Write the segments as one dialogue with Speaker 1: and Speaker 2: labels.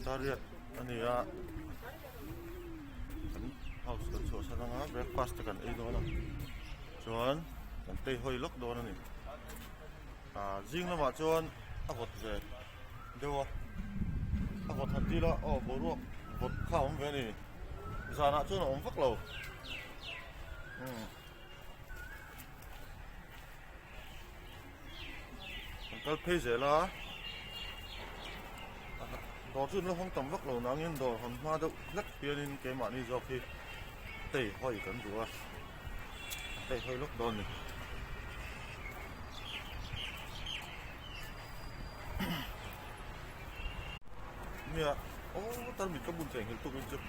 Speaker 1: Dariat ani ya house kan so sana nga breakfast kan ay doon chuan kan tei hoi lok doon ani jing lama chuan akot je dewa akot hati la boru bot khaum ve ni sana chuan om vak lo kal phei je la đó chứ nó không tầm vắc lầu nắng nhưng đồ hòn hoa đâu rất kia nên cái mạn đi do khi tẩy hơi cấn rùa tẩy hơi lúc đòn này mẹ tao bị các bùn chảy hiện tụ bên trước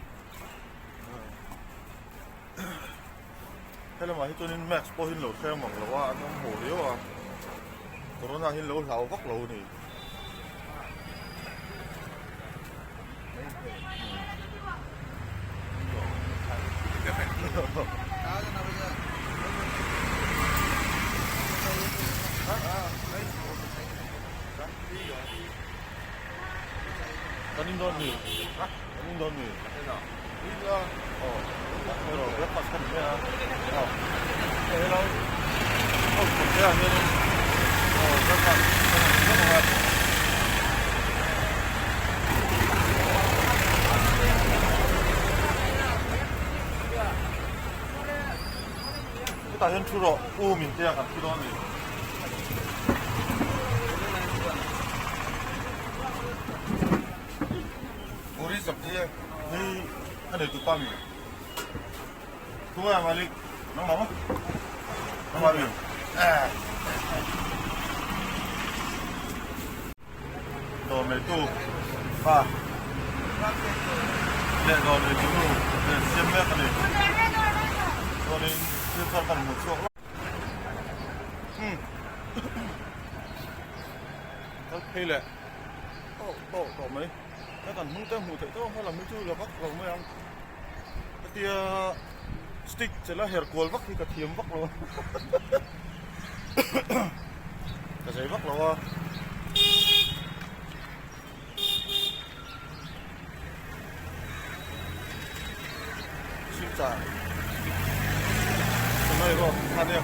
Speaker 1: hay là mà hết cho nên max po hin lẩu xe mỏng làว่าnó hổ điếu corona hin lẩu lẩu vắc lẩu này Kanin doon ni, kanin doon ni. Pero breakfast kan niya. Hello. Kaya niya. Breakfast. 다현 추로 우민 대학 같기도 하네. 우리 접지에 이 하늘 두 밤이. 그거야 말릭. 너 마마? 너 마미. 너 메뚜 파. 네, 너는 지금 네, 시험에 너는 잠깐 못 쳐. Hay là tổ mấy cái còn không tem hủ thể thôi hay là mấy chú là vắt rồi mới ăn cái tia stick sẽ là hạt cồn vắt thì cả thiếm vắt rồi cả giấy vắt rồi xin chào hôm nay rồi hai đêm